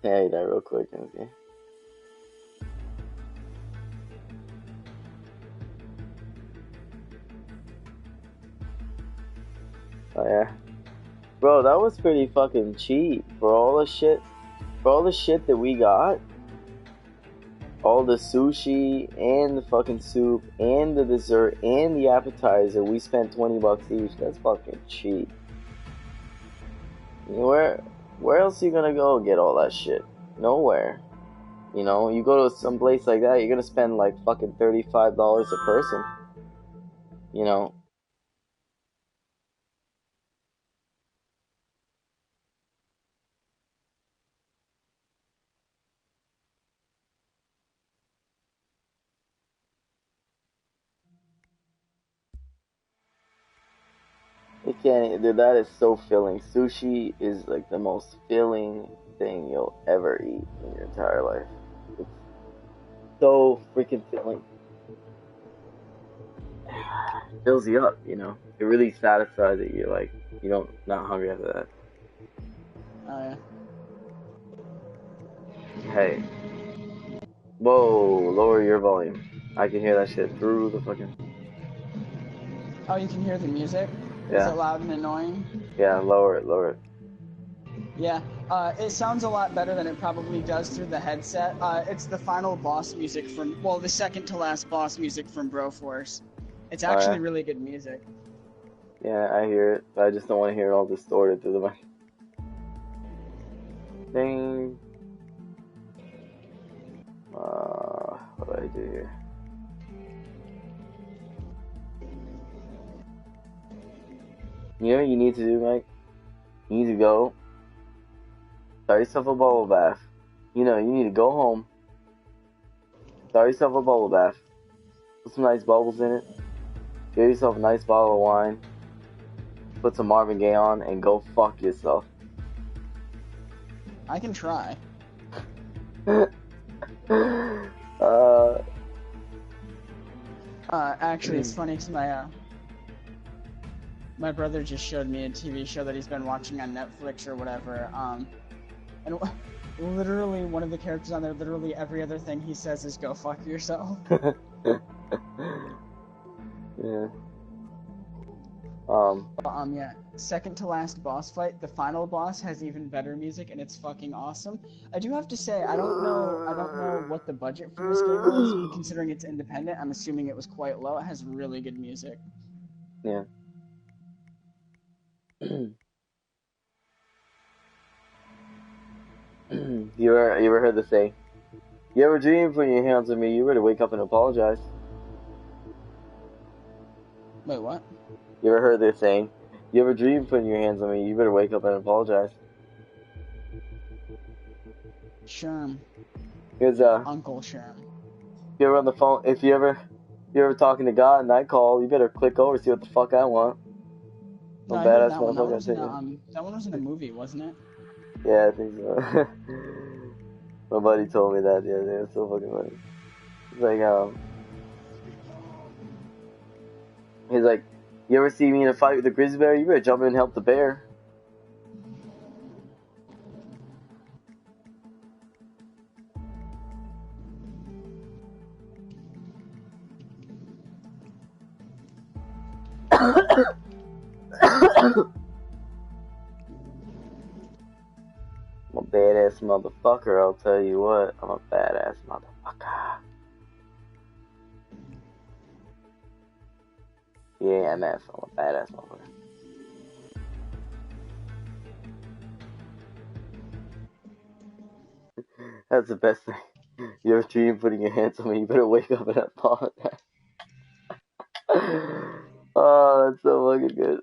Hey, that real quick, okay. Oh yeah, bro, that was pretty fucking cheap for all the shit. For all the shit that we got, all the sushi and the fucking soup and the dessert and the appetizer, we spent $20 each. That's fucking cheap. Where else are you gonna go get all that shit? Nowhere. You know, you go to some place like that, you're gonna spend like fucking $35 a person. You know, it can't, dude, that is so filling. Sushi is like the most filling thing you'll ever eat in your entire life. It's so freaking filling. Fills you up, you know. It really satisfies that you're like, you don't, not hungry after that. Oh yeah. Hey, whoa, lower your volume. I can hear that shit through the fucking. Oh, you can hear the music? Is it Yeah, loud and annoying? yeah, lower it, lower it. Yeah. It sounds a lot better than it probably does through the headset. It's the final boss music from, well, the second to last boss music from Broforce. It's Oh actually yeah, really good music. yeah, I hear it, but I just don't want to hear it all distorted through the mic. Ding. What do I do here? You know what you need to do, Mike? You need to go, start yourself a bubble bath. You know, you need to go home, start yourself a bubble bath, put some nice bubbles in it, get yourself a nice bottle of wine, put some Marvin Gaye on, and go fuck yourself. I can try. uh, Actually, it's funny because my brother just showed me a TV show that he's been watching on Netflix or whatever. And literally one of the characters on there, literally every other thing he says is "Go fuck yourself." yeah. Yeah. Second to last boss fight, the final boss has even better music, and it's fucking awesome. I do have to say, I don't know what the budget for this game was, considering it's independent. I'm assuming it was quite low. It has really good music. Yeah. You ever heard the saying? You ever dream putting your hands on me? You better wake up and apologize. Wait, what? You ever heard this saying? You ever dream putting your hands on me? You better wake up and apologize. Sherm. Because Uncle Sherm. if you ever on the phone, if you ever talking to God and I call, you better click over see what the fuck I want. No, Some I heard badass that one. motherfucker I take it. That one was in a movie, wasn't it? Yeah, I think so. My buddy told me that the other day. It's so fucking funny. He's like, he's like, you ever see me in a fight with a grizzly bear? You better jump in and help the bear. I'm a badass motherfucker, I'll tell you what. I'm a badass motherfucker. Yeah, MF. I'm a badass motherfucker. That's the best thing. You ever dream putting your hands on me? You better wake up and apologize. Oh, that's so fucking good.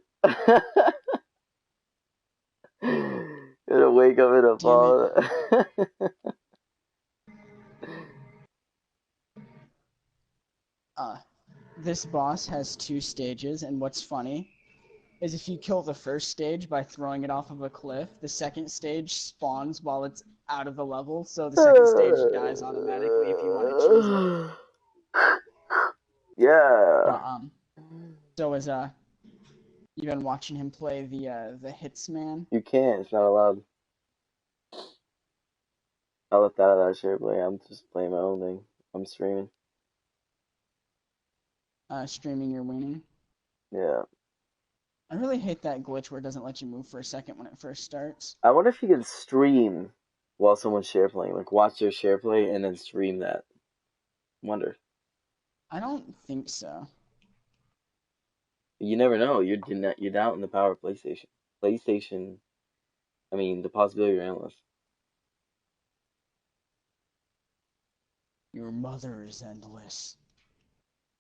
You better wake up and Damn it. apologize. This boss has two stages, and what's funny is if you kill the first stage by throwing it off of a cliff, the second stage spawns while it's out of the level, so the second stage dies automatically if you want to choose it. Yeah. But so is you been watching him play the Hitman? You can't. It's not allowed. I left out of that shit play. I'm just playing my own thing. I'm streaming. Streaming your winning. Yeah. I really hate that glitch where it doesn't let you move for a second when it first starts. I wonder if you can stream while someone's share playing. Like, watch their share play and then stream that. Wonder. I don't think so. You never know. You're doubting the power of PlayStation. PlayStation. I mean, the possibility are endless. Your mother is endless.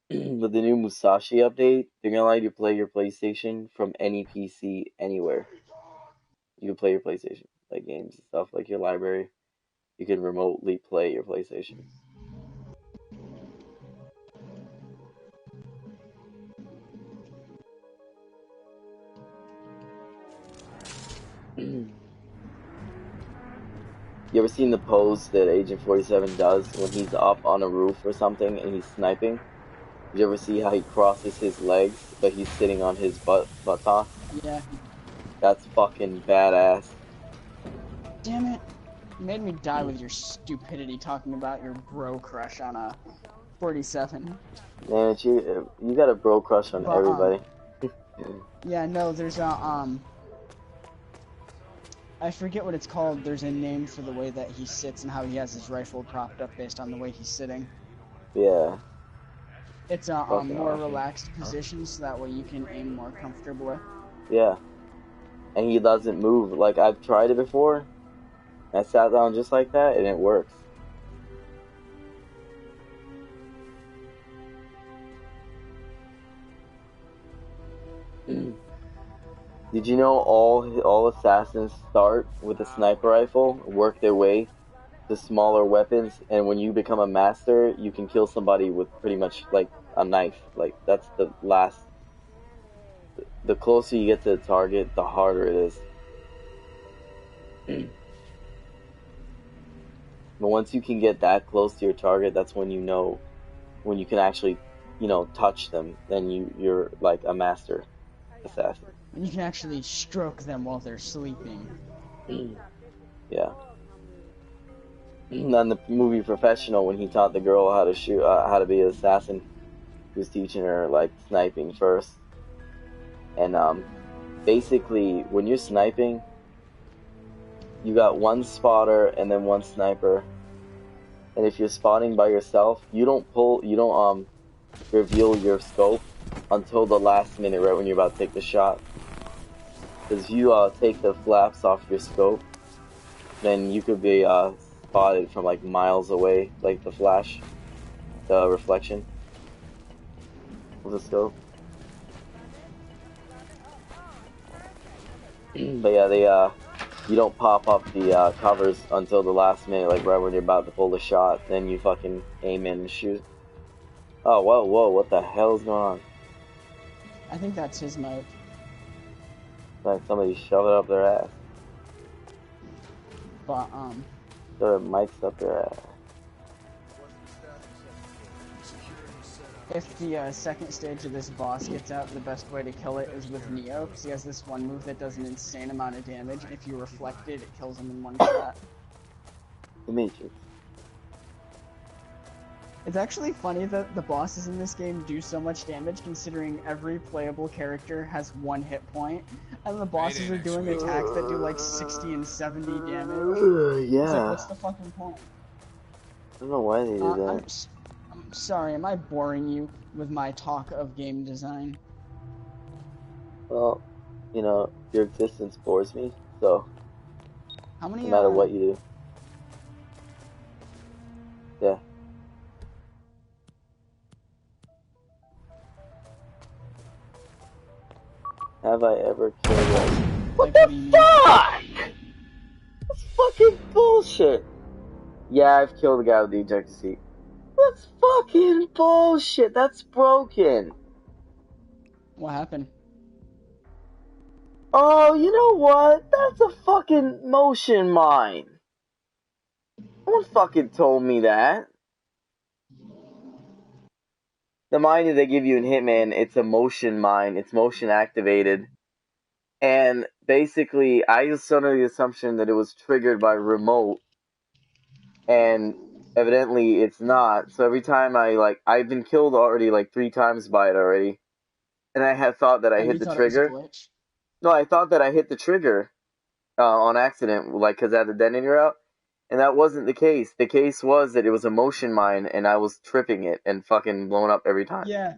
With the new Musashi update, they're gonna allow you to play your PlayStation from any PC anywhere. You can play your PlayStation, like games and stuff, like your library. You can remotely play your PlayStation. You ever seen the pose that Agent 47 does when he's up on a roof or something and he's sniping? Did you ever see how he crosses his legs, but he's sitting on his buttock? Yeah. That's fucking badass. Damn it. You made me die with your stupidity talking about your bro crush on a 47. Man, you got a bro crush on everybody. Yeah, no, there's a, I forget what it's called. There's a name for the way that he sits and how he has his rifle propped up based on the way he's sitting. Yeah. It's a more relaxed position, so that way you can aim more comfortably. Yeah. And he doesn't move. Like, I've tried it before. I sat down just like that, and it works. Did you know all assassins start with a sniper rifle, work their way to smaller weapons, and when you become a master, you can kill somebody with pretty much like a knife. Like, that's the last. The closer you get to the target, the harder it is. But once you can get that close to your target, that's when you know, when you can actually, touch them, then you're like a master assassin. And you can actually stroke them while they're sleeping. Yeah. On the movie Professional, when he taught the girl how to shoot, how to be an assassin, he was teaching her like sniping first. And basically, when you're sniping, you got one spotter and then one sniper. And if you're spotting by yourself, you don't reveal your scope until the last minute, right when you're about to take the shot. Because if you take the flaps off your scope, then you could be spotted from like miles away, like the flash, the reflection of the scope. But yeah, you don't pop up the covers until the last minute, like right when you're about to pull the shot. Then you fucking aim in and shoot. Oh, whoa, what the hell is going on? I think that's his mode. Like somebody shove it up their ass. But, Their mics up their ass. if the second stage of this boss gets out, the best way to kill it is with Neo, because he has this one move that does an insane amount of damage, and if you reflect it, it kills him in one shot. The Matrix. It's actually funny that the bosses in this game do so much damage, considering every playable character has one hit point, and the bosses are doing attacks that do like 60 and 70 damage. Yeah. It's like, what's the fucking point? I don't know why they do that. I'm sorry, am I boring you with my talk of game design? Well, your existence bores me, so How many, no matter what you do. Yeah. Have I ever killed one? What the fuck? That's fucking bullshit. Yeah, I've killed the guy with the ejector seat. That's fucking bullshit. That's broken. What happened? Oh, you know what? That's a fucking motion mine. No one fucking told me that. The mine that they give you in Hitman, it's a motion mine. It's motion activated. And basically, I was under the assumption that it was triggered by remote. And evidently it's not. So every time I've been killed already like 3 times by it already. And I had thought that I And hit you the thought it was a trigger. glitch? No, I thought that I hit the trigger on accident, like, because I had the detonator out. And that wasn't the case. The case was that it was a motion mine, and I was tripping it and fucking blowing up every time. Yeah.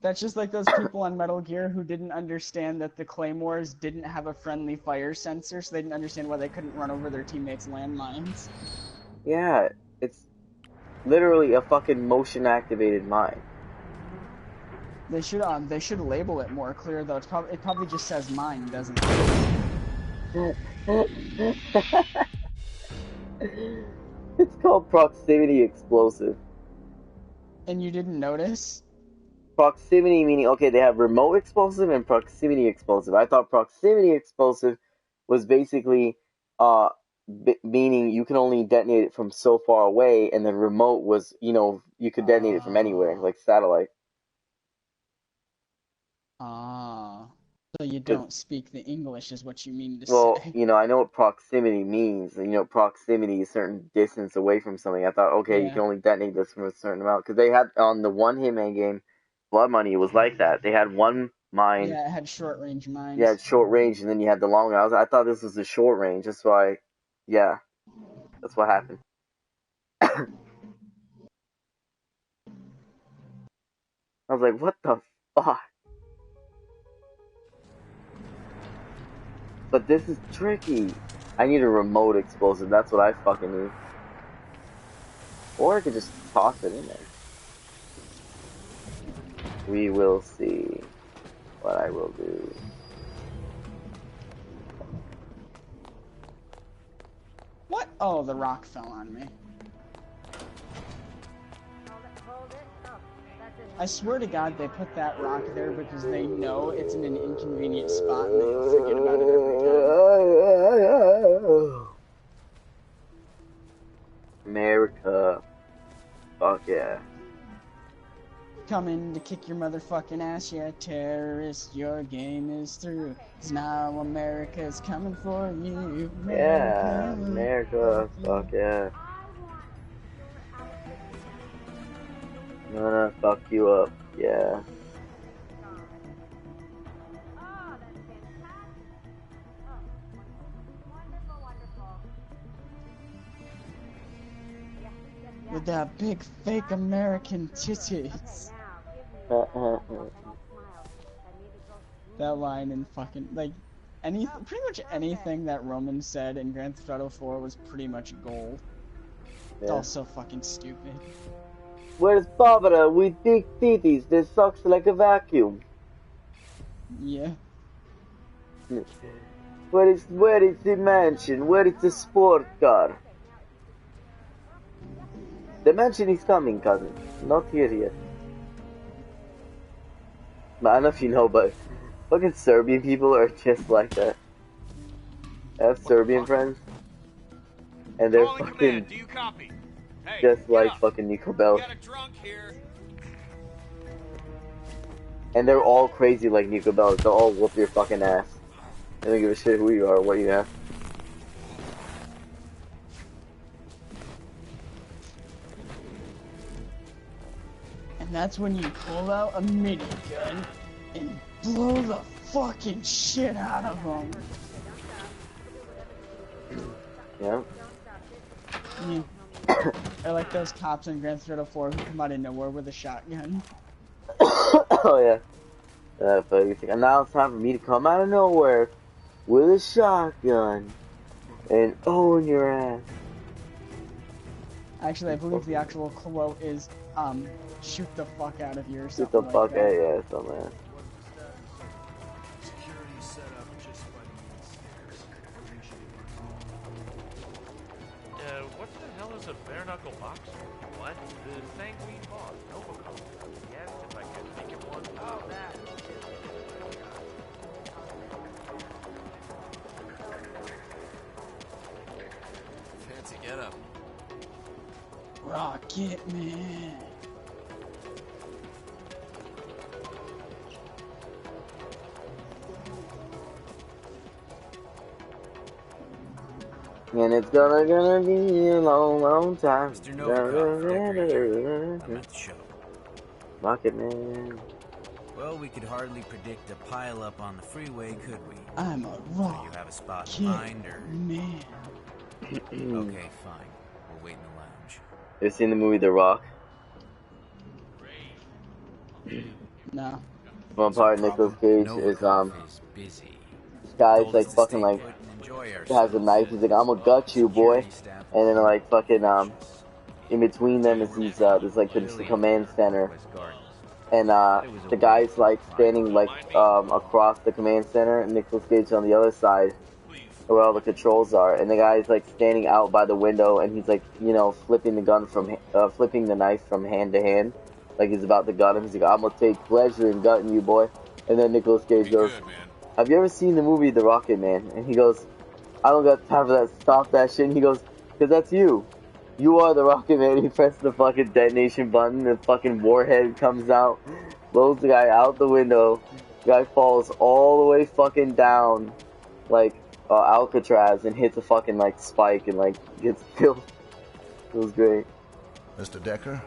That's just like those people on Metal Gear who didn't understand that the Claymores didn't have a friendly fire sensor, so they didn't understand why they couldn't run over their teammates' landmines. Yeah, it's literally a fucking motion activated mine. They should label it more clear though. It probably just says mine, doesn't It's called proximity explosive. And you didn't notice? Proximity meaning, okay, they have remote explosive and proximity explosive. I thought proximity explosive was basically meaning you can only detonate it from so far away, and then remote was, you could detonate it from anywhere, like satellite. So you 'Cause, don't speak the English is what you mean to well, say. I know what proximity means. Proximity is a certain distance away from something. I thought, okay, you Yeah. can only detonate this from a certain amount. Because they had, on the one Hitman game, Blood Money, it was like that. They had one mine. Yeah, it had short range Yeah, mines. it's short range, and then you had the long range. I thought this was the short range. That's why, yeah, that's what happened. I was like, what the fuck? But this is tricky. I need a remote explosive. That's what I fucking need. Or I could just toss it in there. We will see what I will do. What? Oh, the rock fell on me. I swear to God, they put that rock there because they know it's in an inconvenient spot and they forget about it every time. America. Fuck yeah. Coming to kick your motherfucking ass, yeah, terrorist, your game is through. 'Cause now America's coming for you. Yeah, America. Fuck yeah. I'm gonna fuck you up. Yeah. With that big fake American titties. That line in fucking, like, pretty much anything that Roman said in Grand Theft Auto 4 was pretty much gold. It's all so fucking stupid. Where's Barbara with big titties that sucks like a vacuum? Yeah. Where is the mansion? Where is the sport car? The mansion is coming, cousin. Not here yet. I don't know if you know, but fucking Serbian people are just like that. I have Serbian friends, and they're fucking just like fucking Nico Bellic. And they're all crazy like Nico Bellic. They'll all whoop your fucking ass. They don't give a shit who you are or what you have. And that's when you pull out a minigun and blow the fucking shit out of them. Yeah. I like those cops in Grand Theft Auto 4 who come out of nowhere with a shotgun. Oh yeah. But you think, and now it's time for me to come out of nowhere with a shotgun and own your ass. Actually, I believe the actual quote is, shoot the fuck out of you or Shoot something the fuck like that. out, yeah, something like that. What the hell is a bare knuckle boxer? What? The thing we bought. Novacom. Yes, if I could make it one. Oh, that. Get up. Rocket Man. And it's gonna be a long, long time. Mr. Novikov, Decker here. I'm at the show. Rocket Man. Well, we could hardly predict a pileup on the freeway, could we? I'm a So rocket you have a spot in mind, or... man. Okay, fine. We'll wait in the lounge. You seen the movie The Rock? No. One part of Nicolas Cage is is busy. this guy's Told like us to fucking stay like put and enjoy has a ourselves. knife. He's like, I'm gonna gut you, boy. Security staff And then like fucking anxious. in between them is these this like command center, and the guy's like standing like across the command center, and Nicolas Cage on the other side where all the controls are, and the guy's like standing out by the window, and he's like, you know, flipping the knife from hand to hand, like he's about to gut him. He's like, I'm gonna take pleasure in gutting you, boy. And then Nicolas Cage goes, have you ever seen the movie The Rocket Man? And he goes, I don't got time for that, stop that shit. And he goes, cause that's you. You are the Rocket Man. He pressed the fucking detonation button, the fucking warhead comes out, blows the guy out the window, the guy falls all the way fucking down, like, Alcatraz, and hits a fucking, like, spike and, like, gets killed. It was great. Mr. Decker,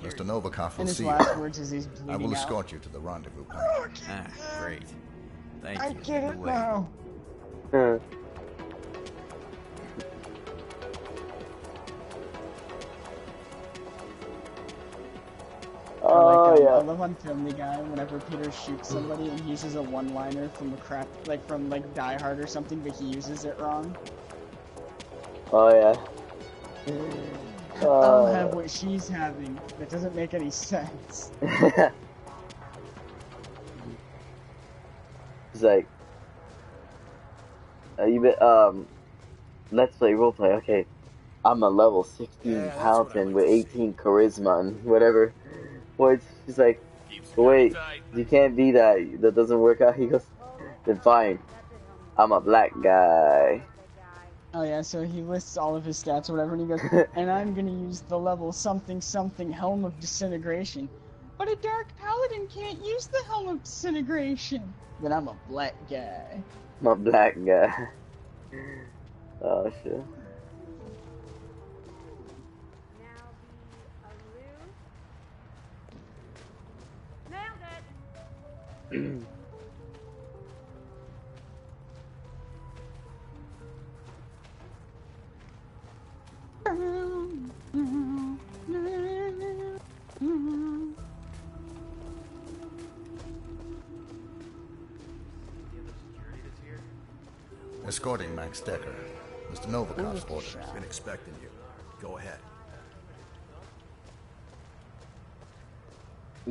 Mr. Novikov will And his see you. last words as he's bleeding I will out. escort you to the rendezvous point. Ah, great. Thank I you. get it Wait. now. Oh, yeah. I love on Family Guy whenever Peter shoots somebody and he uses a one-liner from from Die Hard or something, but he uses it wrong. Oh, yeah. I'll have what she's having. That doesn't make any sense. He's like, let's play roleplay. Okay, I'm a level 16 paladin with 18 charisma and whatever. Boy, he's like, wait, you can't be that. That doesn't work out. He goes, then fine. I'm a black guy. Oh yeah, so he lists all of his stats or whatever, and he goes, and I'm gonna use the level something something Helm of Disintegration. But a Dark Paladin can't use the Helm of Disintegration. Then I'm a black guy. I'm a black guy. Oh shit. Escorting Max Decker. Mr. Novikov's orders. Been expecting you. Go ahead.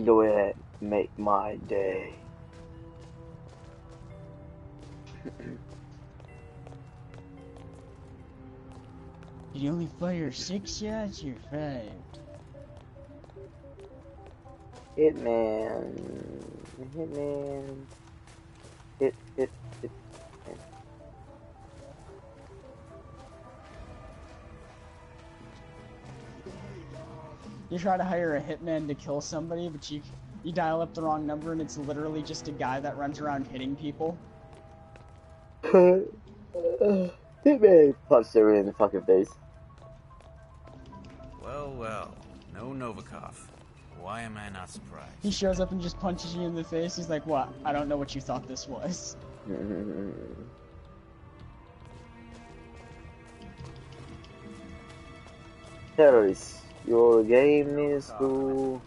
Go ahead, make my day. Did you only fire 6 shots or 5? Hitman. Hit. You try to hire a hitman to kill somebody, but you dial up the wrong number and it's literally just a guy that runs around hitting people. Hitman punched everyone in the fucking face. Well, no Novikov. Why am I not surprised? He shows up and just punches you in the face. He's like, what? I don't know what you thought this was. Terrorists, your game is cool.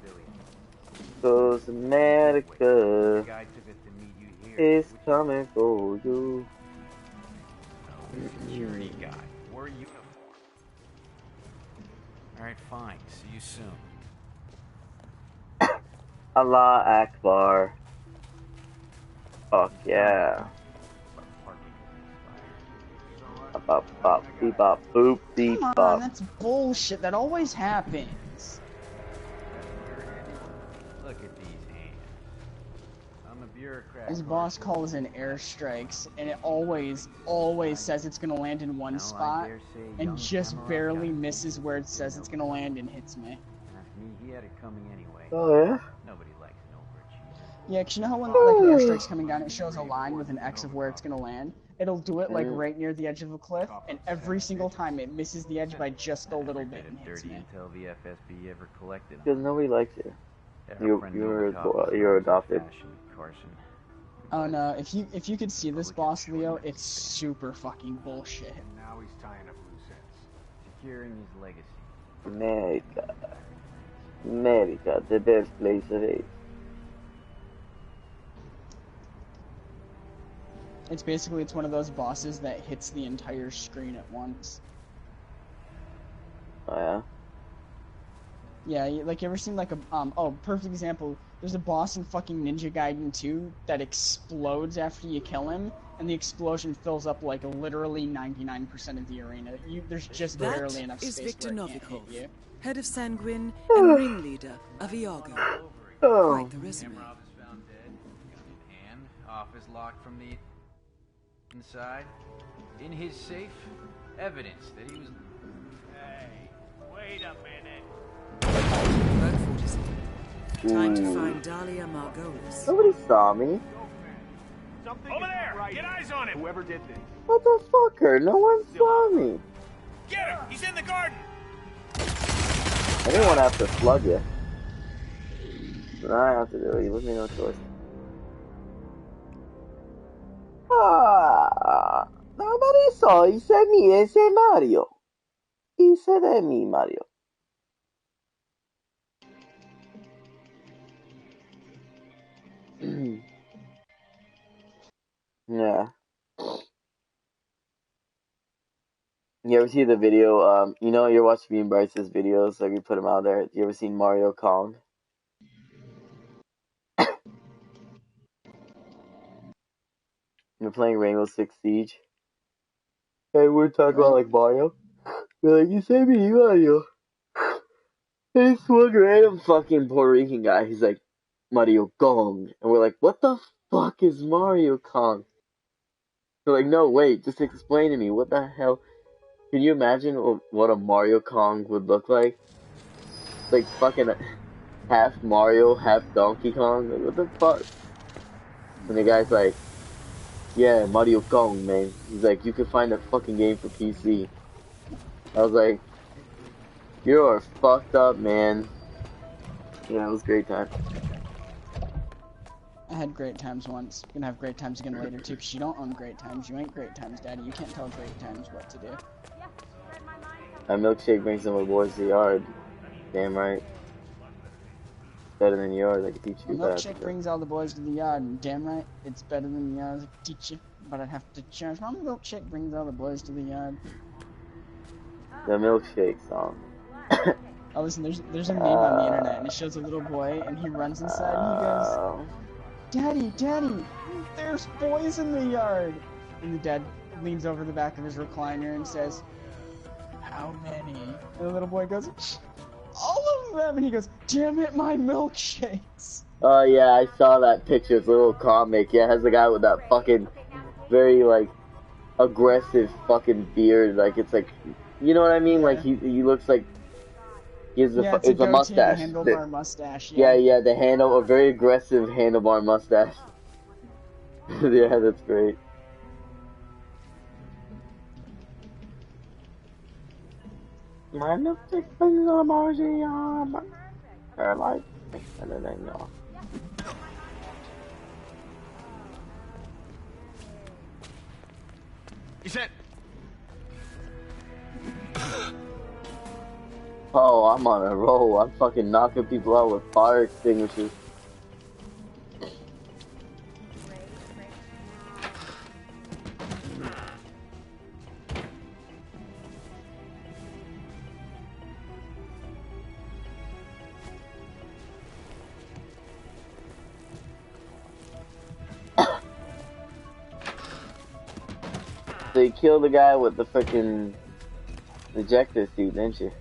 Cause America is coming for you. Security guy. Wore uniform. Alright, fine. See you soon. Allah Akbar. Fuck yeah. Bop, bop, beep, bop, boop, beep, Come on, bop. that's bullshit. That always happens. Look at these hands. I'm a bureaucrat. His boss calls in airstrikes, and it always says it's gonna land in one spot, and just barely misses where it says it's gonna land and hits me. He had it coming anyway. Oh yeah? Nobody likes an overachiever. Yeah, 'cause you know how when like an airstrike's coming down, it shows a line with an X of where it's gonna land? It'll do it like right near the edge of a cliff, and every single time it misses the edge by just a little bit and hits Dirty me. intel the FSB ever collected. Because nobody likes you. Our friend Novikov You're adopted. Carson. Oh no, if you could see this boss, Leo, it's super fucking bullshit. Now he's tying up loose ends. Securing his legacy. America. America, the best place of it. It's one of those bosses that hits the entire screen at once. Oh yeah? Yeah, like you ever seen like a perfect example. There's a boss in fucking Ninja Gaiden 2 that explodes after you kill him, and the explosion fills up like literally 99% of the arena. There's just barely enough That is space Victor where it can't hit Novikov, you. head of Sanguine and ringleader of Iago. Oh. Quite the resume. Rob is found dead. Gun in hand. Office locked from the inside. In his safe, evidence that he was. Hey, wait a minute. Road 47. Time to find Dahlia Margolis. Nobody saw me. Something Over is there! right. Get eyes on him! Whoever did this. What the fucker? No one saw me. Get him! He's in the garden! I didn't want to have to slug you. But I have to do it. You leave me no choice. Ah, nobody saw. He said me. He said Mario. He said that me, Mario. Yeah. You ever see the video? You know, you're watching me and Bryce's videos, like we put them out there. You ever seen Mario Kong? You're playing Rainbow Six Siege. Hey, we're talking about like Mario. We're like, you say me, Mario. And this one random fucking Puerto Rican guy, he's like, Mario Kong. And we're like, what the fuck is Mario Kong? They're like, no, wait, just explain to me. What the hell? Can you imagine what a Mario Kong would look like? Like fucking half Mario, half Donkey Kong? Like, what the fuck? And the guy's like, yeah, Mario Kong, man. He's like, you can find a fucking game for PC. I was like, you're fucked up, man. Yeah, it was a great time. I had great times once. Gonna have great times again later too, because you don't own great times. You ain't great times, Daddy. You can't tell great times what to do. My milkshake brings some of the boys to the yard. Damn right. Better than yours, I can teach you that. Milkshake brings all the boys to the yard, and damn right, it's better than yours. I can teach you, but I'd have to charge. My milkshake brings all the boys to the yard. The milkshake song. Oh, listen, there's a meme on the internet, and it shows a little boy, and he runs inside, and he goes, Daddy, Daddy, there's boys in the yard. And the dad leans over the back of his recliner and says, how many? And the little boy goes, all of them. And he goes, damn it, my milkshakes. Oh yeah, I saw that picture. It's a little comic. Yeah, it has a guy with that fucking very like aggressive fucking beard. Like it's like, you know what I mean? Yeah. Like he looks like he has it's a mustache. Handlebar mustache. Yeah, a very aggressive handlebar mustache. Yeah, that's great. My milkshake brings on Mars her life better than y'all. He said. Oh, I'm on a roll. I'm fucking knocking people out with fire extinguishers. So you killed the guy with the freaking ejector seat, didn't you?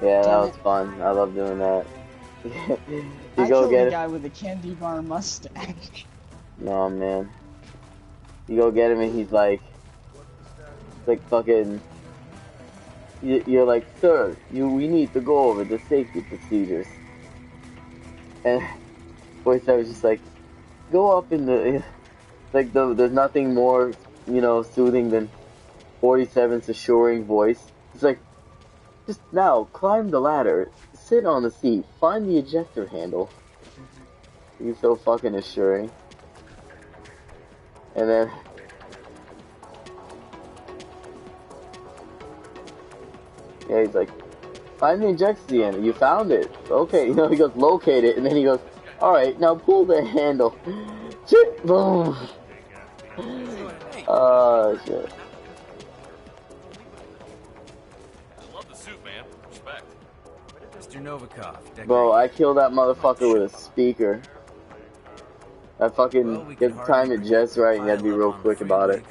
Yeah, that was fun. I love doing that. You I go killed get the it. guy with the candy bar mustache. No, man. You go get him and he's like fucking. You're like, sir, we need to go over the safety procedures. And voice I was just like, go up in the, like there's nothing more, soothing than 47's assuring voice. It's like, just now, climb the ladder, sit on the seat, find the ejector handle. He's so fucking assuring. And then, yeah, he's like, find the ejector handle. You found it. Okay, he goes, locate it, and then he goes, alright, now pull the handle. Shit, boom. Oh, shit. I love the suit, man. Respect. Mr. Novikov, Bro, I killed that motherfucker with a speaker. I fucking get the time it just right, and you gotta be real quick about it.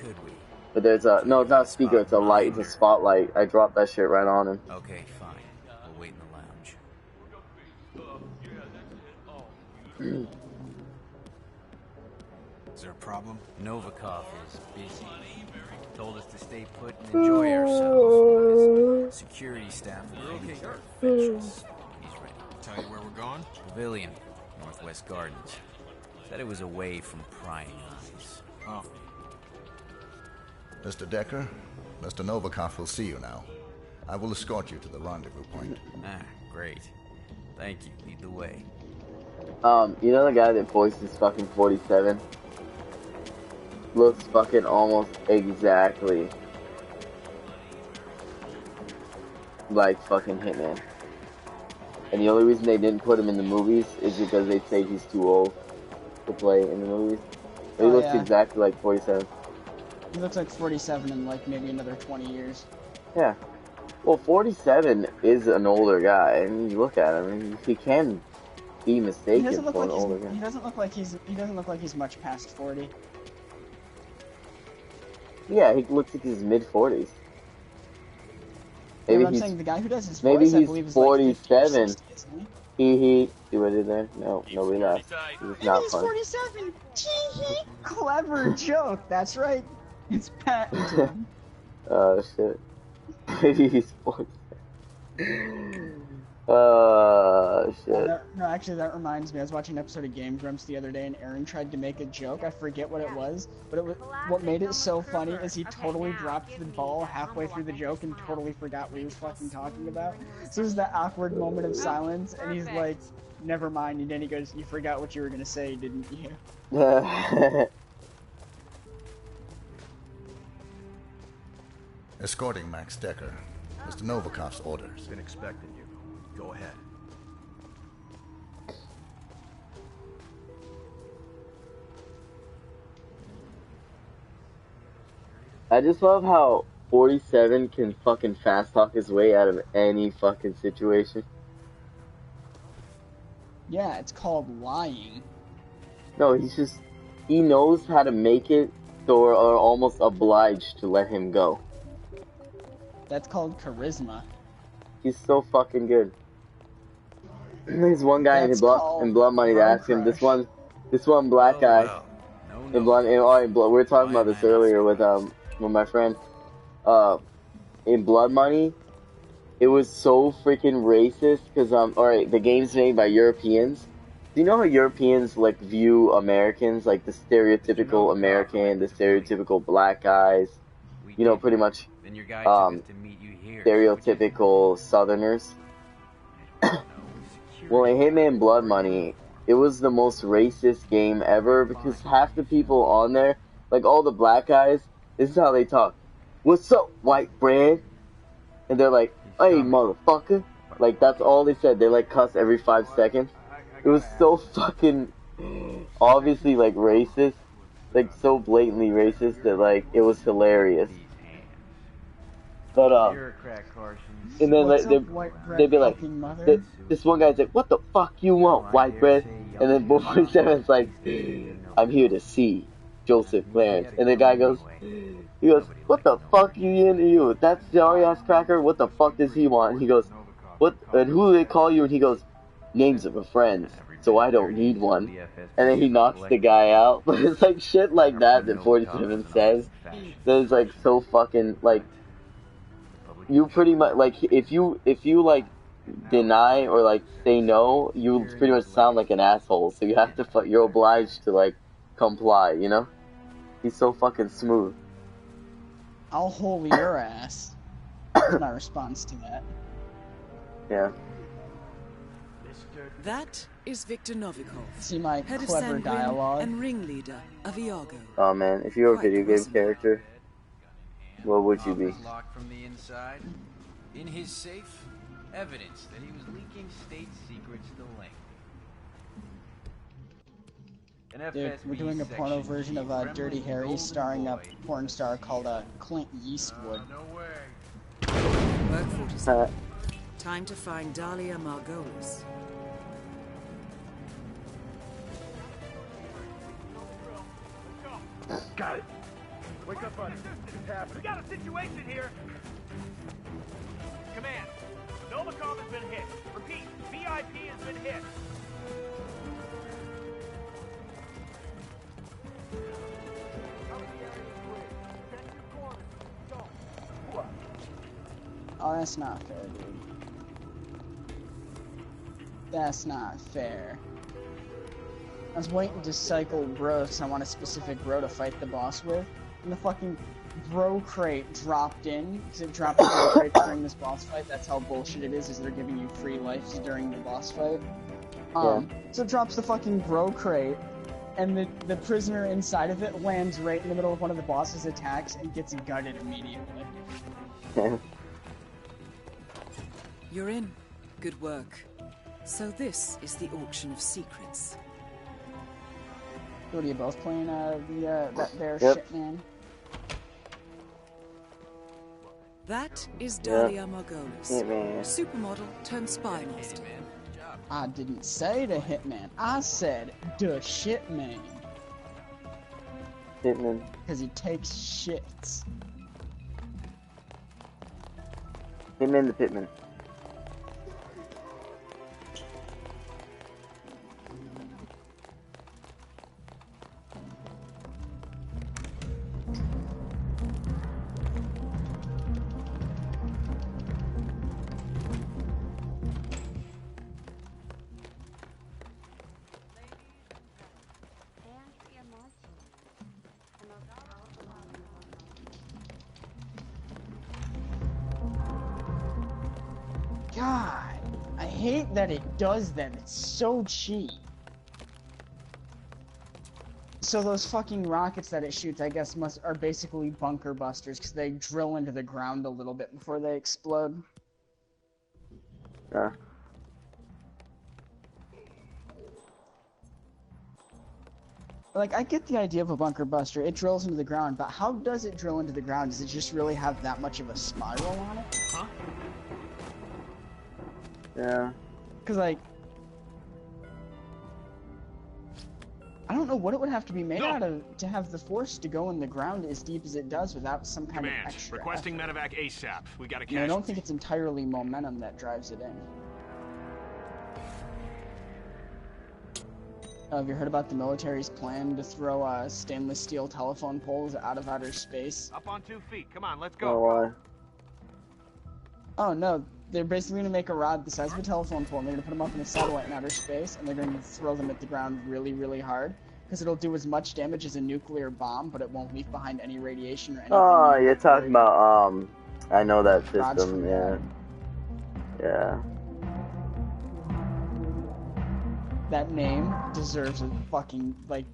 But there's a, no, it's not a speaker, it's a light, it's a spotlight. I dropped that shit right on him. Okay, fine. We'll wait in the lounge. Is there a problem? Novikov is busy. Told us to stay put and enjoy ourselves. His security staff will finish us. He's ready. Tell you where we're going? Pavilion, Northwest Gardens. Said it was away from prying eyes. Oh. Mr. Decker, Mr. Novikov will see you now. I will escort you to the rendezvous point. Ah, great. Thank you. Lead the way. You know the guy that voices fucking 47? Looks fucking almost exactly like fucking Hitman. And the only reason they didn't put him in the movies is because they say he's too old to play in the movies. But he looks exactly like 47. He looks like 47 in like maybe another 20 years. Yeah. Well, 47 is an older guy. I mean, you look at him, and he can be mistaken for an older guy. He doesn't look like he's much past 40. Yeah, he looks like he's mid-40s. Maybe I'm saying the guy who does his maybe voice, I he's believe, is 47. like 50 or 60, isn't He. See what I did there? No, nobody laughed. It was he? not He's funny. 47. Clever joke. That's right. It's patented. Oh shit. Maybe he's 47. Shit. No, actually, that reminds me. I was watching an episode of Game Grumps the other day, and Aaron tried to make a joke. I forget what it was, but it was what made it so funny is he totally dropped the ball halfway through the joke and totally forgot what he was fucking talking about. So there's that awkward moment of silence, and he's like, "Never mind." And then he goes, "You forgot what you were gonna say, didn't you?" Escorting Max Decker. Mr. Novikov's orders. Been expecting you. Go ahead. I just love how 47 can fucking fast talk his way out of any fucking situation. Yeah, it's called lying. No, he knows how to make it so we're almost obliged to let him go. That's called charisma. He's so fucking good. There's one guy in Blood Money that asked him, this one black guy in Blood, we were talking about this earlier with my friend, in Blood Money, it was so freaking racist, because, alright, the game's made by Europeans. Do you know how Europeans, like, view Americans, like, the stereotypical American, the stereotypical black guys, you know, pretty much, stereotypical Southerners? Well, in Hitman Blood Money, it was the most racist game ever, because half the people on there, like, all the black guys, this is how they talk. What's up, white bread? And they're like, hey, motherfucker. Like, that's all they said. They, like, cuss every 5 seconds. It was so fucking obviously, like, racist. Like, so blatantly racist that, like, it was hilarious. But, and then, like, they'd be like, this one guy's like, what the fuck you want, white bread? And then Bull 47's like, I'm here to see Joseph Clarence. And the guy goes, what the fuck you into you? That's sorry ass cracker, what the fuck does he want? And he goes, what, and who do they call you? And he goes, names of a friend, so I don't need one. And then he knocks the guy out. But it's like shit like that that 47 says. That is like so fucking like you pretty much like if you like deny or like say no, you pretty much sound like an asshole. So you have to you're obliged to like comply. You know? He's so fucking smooth. I'll hole your ass. That's my response to that. Yeah. That is Victor Novikov, See my head of clever Sanguine dialogue? and ringleader of Iago. Oh man, if you were a Quite video game reasonable. character, what would you be? Office locked from the inside. In his safe, evidence that he was leaking state secrets to Langley. An Dude, we're doing a porno version of Dirty Harry starring a porn star called Clint Eastwood. No way. Work 47. Time to find Dahlia Margolis. Got it. Wake up, buddy. It's happening. We got a situation here. Command. Novikov has been hit. Repeat. VIP has been hit. Oh, that's not fair, dude. That's not fair. I was waiting to cycle bro because I want a specific bro to fight the boss with, and the fucking bro crate dropped in, because it dropped the bro crate during this boss fight. That's how bullshit it is they're giving you free lives during the boss fight. So it drops the fucking bro crate, and the prisoner inside of it lands right in the middle of one of the boss's attacks and gets gutted immediately. You're in. Good work. So this is the auction of secrets. What are you both playing that bear Yep. shit, man? That is Dahlia Margolis. Hitman. Supermodel turned spy master. I didn't say the Hitman. I said the shit man. Hitman. Because he takes shits. Hitman the Pitman. God, I hate that it does that. It's so cheap. So those fucking rockets that it shoots, I guess, are basically bunker busters because they drill into the ground a little bit before they explode. Like, I get the idea of a bunker buster. It drills into the ground, but how does it drill into the ground? Does it just really have that much of a spiral on it? Huh? Yeah. Because, like, I don't know what it would have to be made out of to have the force to go in the ground as deep as it does without some kind of Command. extra Requesting effort. medevac ASAP. We got a And I casualty. don't think it's entirely momentum that drives it in. Have you heard about the military's plan to throw stainless steel telephone poles out of outer space? Up on 2 feet. Come on, let's Oh, go. why? Oh no, they're basically going to make a rod the size of a telephone pole, and they're going to put them up in a satellite in outer space, and they're going to throw them at the ground really, really hard, because it'll do as much damage as a nuclear bomb, but it won't leave behind any radiation or anything. Oh, you're talking about, I know that Rods system, from yeah. that. Yeah. That name deserves a fucking, like,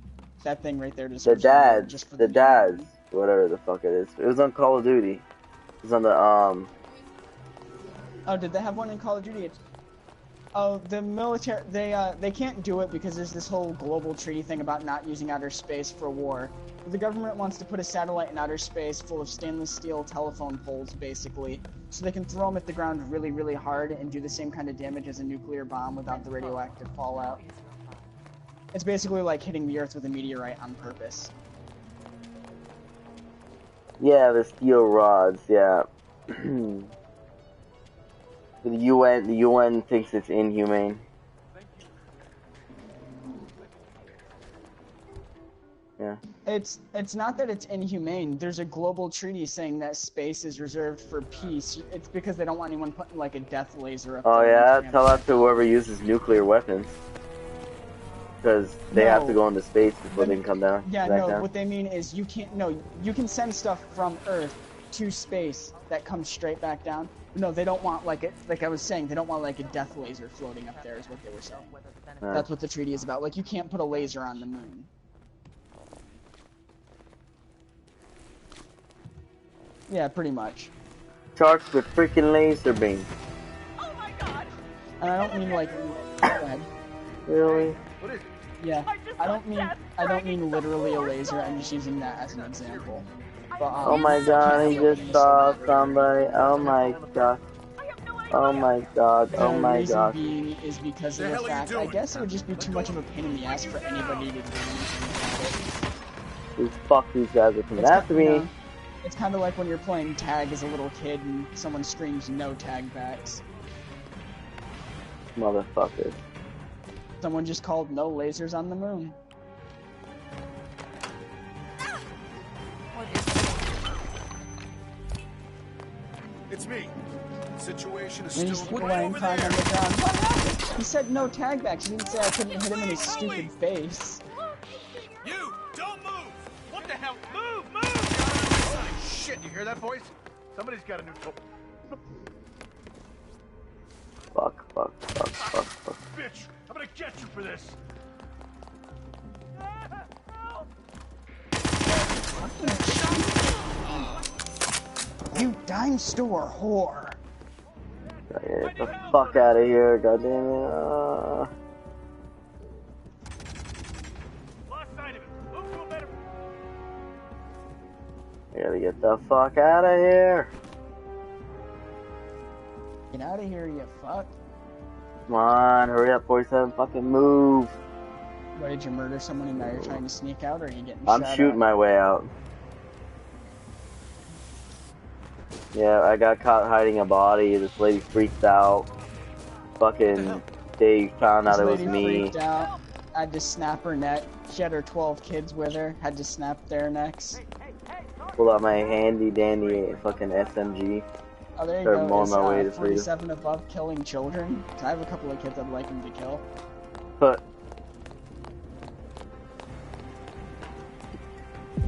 that thing right there The deserves a award dads, just for the name. dads, whatever the fuck it is. It was on Call of Duty. It was on the, Oh, did they have one in Call of Duty? Oh, the military, they can't do it because there's this whole global treaty thing about not using outer space for war. The government wants to put a satellite in outer space full of stainless steel telephone poles, basically, so they can throw them at the ground really, really hard and do the same kind of damage as a nuclear bomb without the radioactive fallout. It's basically like hitting the Earth with a meteorite on purpose. yeah, the steel rods, yeah. The UN thinks it's inhumane. It's not that it's inhumane. There's a global treaty saying that space is reserved for peace. It's because they don't want anyone putting like a death laser up Oh there. yeah, And tell that to whoever uses nuclear weapons. Because they have to go into space before they can come down. Yeah, back no, down. what they mean is you can't. No, you can send stuff from Earth to space that comes straight back down. No, they don't want like I was saying, they don't want like a death laser floating up there. Is what they were saying. That's what the treaty is about. Like you can't put a laser on the moon. Yeah, pretty much. Charged with freaking laser beam. Oh my god! And I don't mean like. Go ahead. Really? What is it? Yeah, I don't mean literally a laser. I'm just using that as an example. But, Oh my god, I just saw somebody. Oh my god. Oh my god. Oh The my reason god. being is because of the fact, I guess it would just be too much of a pain in the ass for anybody to do anything about it. Fuck, these guys are coming It's after me. It's kind of like when you're playing tag as a little kid and someone screams no tag backs. Motherfuckers. Someone just called no lasers on the moon. It's me. The situation is And he's still laying over time there. on the ground. What happened? He said no tag backs. He didn't say I couldn't hit him in his stupid face. You don't move. What the hell? Move, move! Holy shit! You hear that voice? Somebody's got a new. Fuck. Bitch! I'm gonna get you for this. You dime store whore. Get the fuck out of here, goddamn it. Lost sight of it. Move to a better. I gotta get the fuck out of here. Get out of here, you fuck. Come on, hurry up, 47, fucking move. Why did you murder someone and now you're trying to sneak out, or are you getting I'm shot shooting at? my way out. Yeah, I got caught hiding a body. This lady freaked out. Fucking, they found out it was This lady me. freaked out. Had to snap her neck. She had her 12 kids with her. Had to snap their necks. Pulled out my handy dandy fucking SMG. Oh, there you Started go. mowing Is my way to freedom. 47 above killing children? 'Cause I have a couple of kids I'd like him to kill. But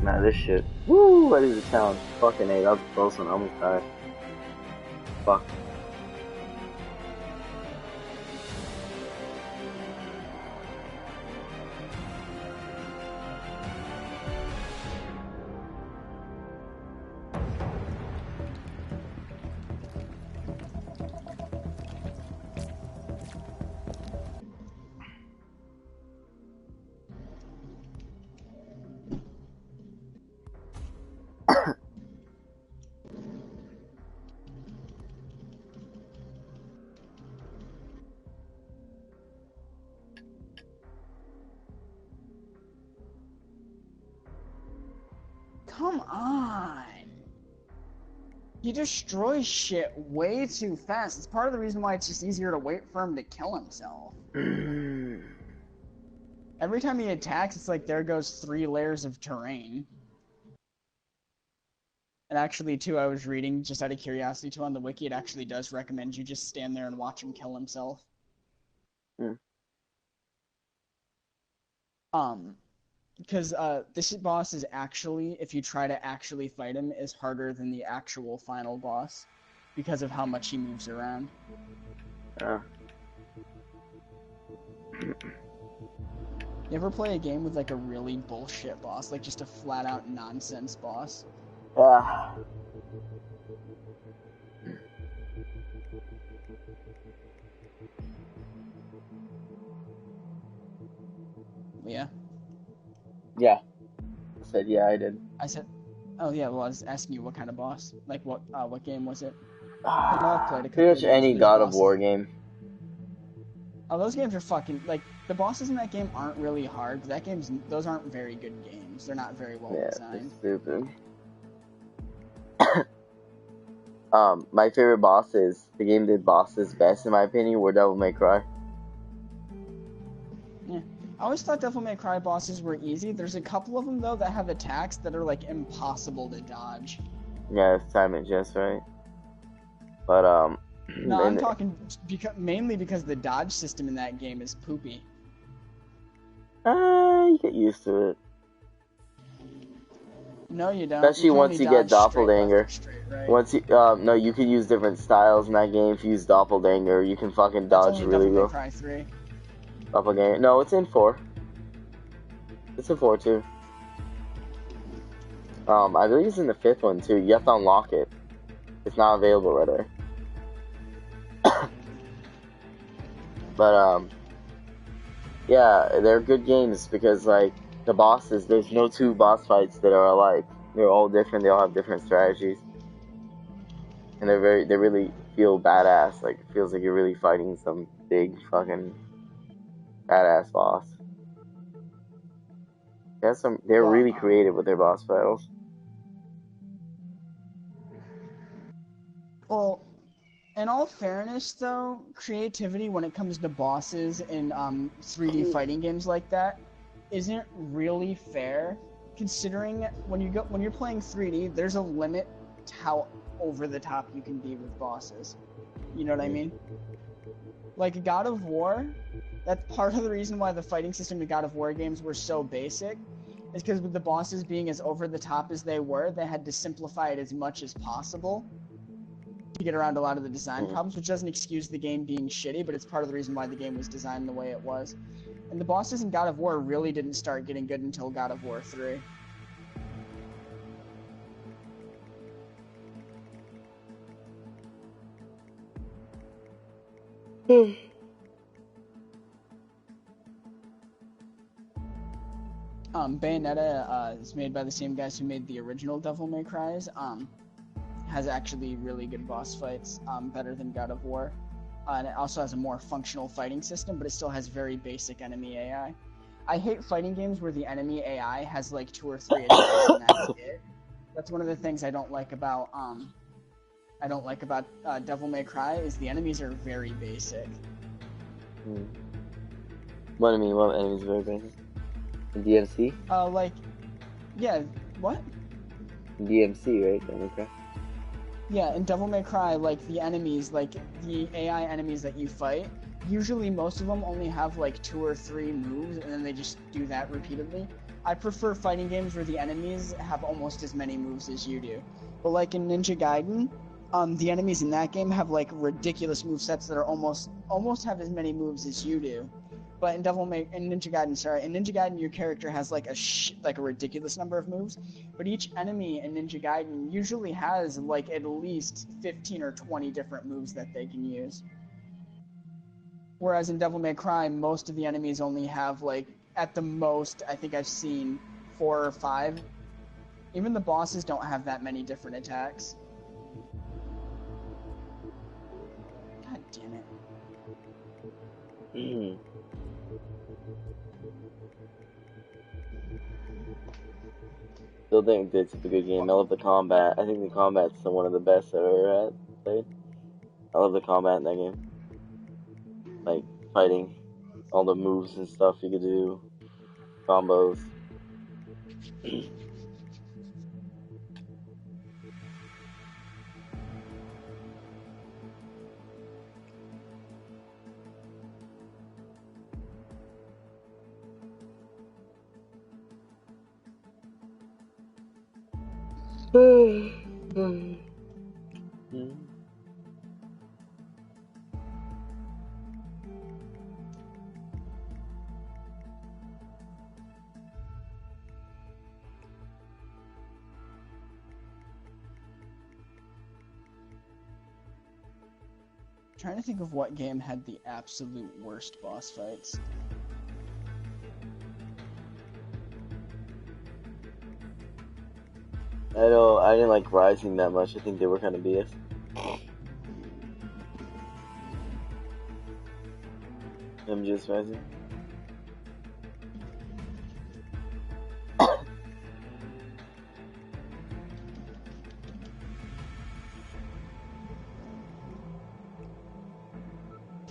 nah, this shit. Woo! That is a challenge. Fucking A, that was a close one. I almost died. Fuck. Come on. He destroys shit way too fast. It's part of the reason why it's just easier to wait for him to kill himself. Every time he attacks, it's like there goes 3 layers of terrain. And actually, too, I was reading, just out of curiosity, too, on the wiki, it actually does recommend you just stand there and watch him kill himself. Because this boss is actually, if you try to actually fight him, is harder than the actual final boss. Because of how much he moves around. You ever play a game with like a really bullshit boss? Like just a flat out nonsense boss? Yeah. Yeah. Yeah. I said yeah, I did. I said, oh yeah, well I was asking you what kind of boss. Like what game was it? I've played a couple Pretty much of games any with God of bosses. War game. Oh, those games are fucking, like, the bosses in that game aren't really hard. Those aren't very good games. They're not very well Yeah, designed. it's stupid. My favorite bosses, the game did bosses best in my opinion, were Devil May Cry. Yeah. I always thought Devil May Cry bosses were easy. There's a couple of them though that have attacks that are like impossible to dodge. Yeah, it's time it just right. But No, I'm and talking mainly because the dodge system in that game is poopy. you get used to it. No, you don't. Especially You can once only you get dodge straight left Doppelganger. or straight right. Once you no, you can use different styles in that game. If you use Doppelganger, you can fucking That's dodge only really Devil May well. Cry 3. Doppelganger. No, it's in 4. It's in 4 too. I believe it's in the 5th one too. You have to unlock it. It's not available right away. But yeah, they're good games because like the bosses, there's no 2 boss fights that are alike. They're all different. They all have different strategies, and they really feel badass. Like it feels like you're really fighting some big fucking badass boss. They're Well, really creative with their boss battles. Well, in all fairness, though, creativity when it comes to bosses in 3D fighting games like that isn't really fair, considering when you're playing 3D, there's a limit to how over the top you can be with bosses. You know what I mean? Like God of War, that's part of the reason why the fighting system in God of War games were so basic, is because with the bosses being as over the top as they were, they had to simplify it as much as possible to get around a lot of the design problems, which doesn't excuse the game being shitty, but it's part of the reason why the game was designed the way it was. And the bosses in God of War really didn't start getting good until God of War 3. Bayonetta is made by the same guys who made the original Devil May Cry's. Has actually really good boss fights, better than God of War. And it also has a more functional fighting system, but it still has very basic enemy AI. I hate fighting games where the enemy AI has like 2 or 3 attacks and that's it. That's one of the things I don't like about Devil May Cry is the enemies are very basic. What do you mean? What enemies are very basic? In DMC? Yeah, what? In DMC, right? Devil May Cry? Yeah, in Devil May Cry, like, the enemies, like, the AI enemies that you fight, usually most of them only have, like, 2 or 3 moves, and then they just do that repeatedly. I prefer fighting games where the enemies have almost as many moves as you do. But, like, in Ninja Gaiden, the enemies in that game have, like, ridiculous movesets that are almost have as many moves as you do. But in Ninja Gaiden, your character has like a ridiculous number of moves. But each enemy in Ninja Gaiden usually has like at least 15 or 20 different moves that they can use. Whereas in Devil May Cry, most of the enemies only have like at the most, I think I've seen 4 or 5. Even the bosses don't have that many different attacks. God damn it. Still think it's a good game. I love the combat. I think the combat's one of the best I've ever had played. I love the combat in that game. Like, fighting. All the moves and stuff you could do. Combos. Trying to think of what game had the absolute worst boss fights. I didn't like Rising that much. I think they were kind of BS. MGS Rising.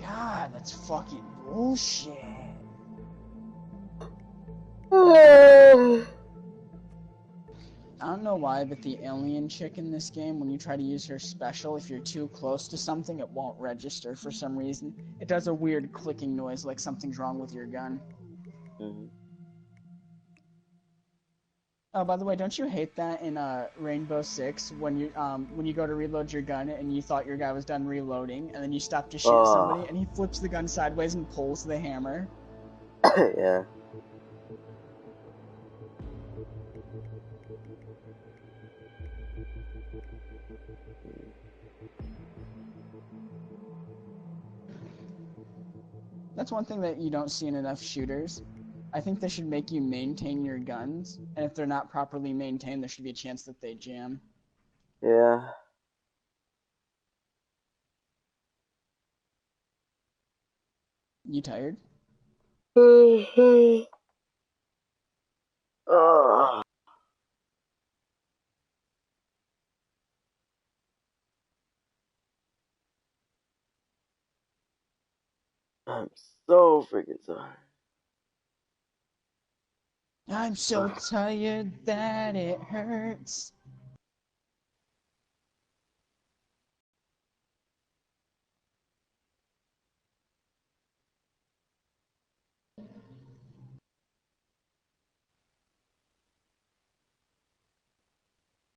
God, that's fucking bullshit. know why, but the alien chick in this game, when you try to use her special, if you're too close to something, it won't register for some reason. It does a weird clicking noise like something's wrong with your gun. Mhm. Oh, by the way, don't you hate that in Rainbow Six when you go to reload your gun and you thought your guy was done reloading and then you stop to shoot somebody and he flips the gun sideways and pulls the hammer? Yeah. That's one thing that you don't see in enough shooters. I think they should make you maintain your guns, and if they're not properly maintained, there should be a chance that they jam. Yeah. You tired? Ugh. I'm so freaking sorry. I'm so tired that it hurts.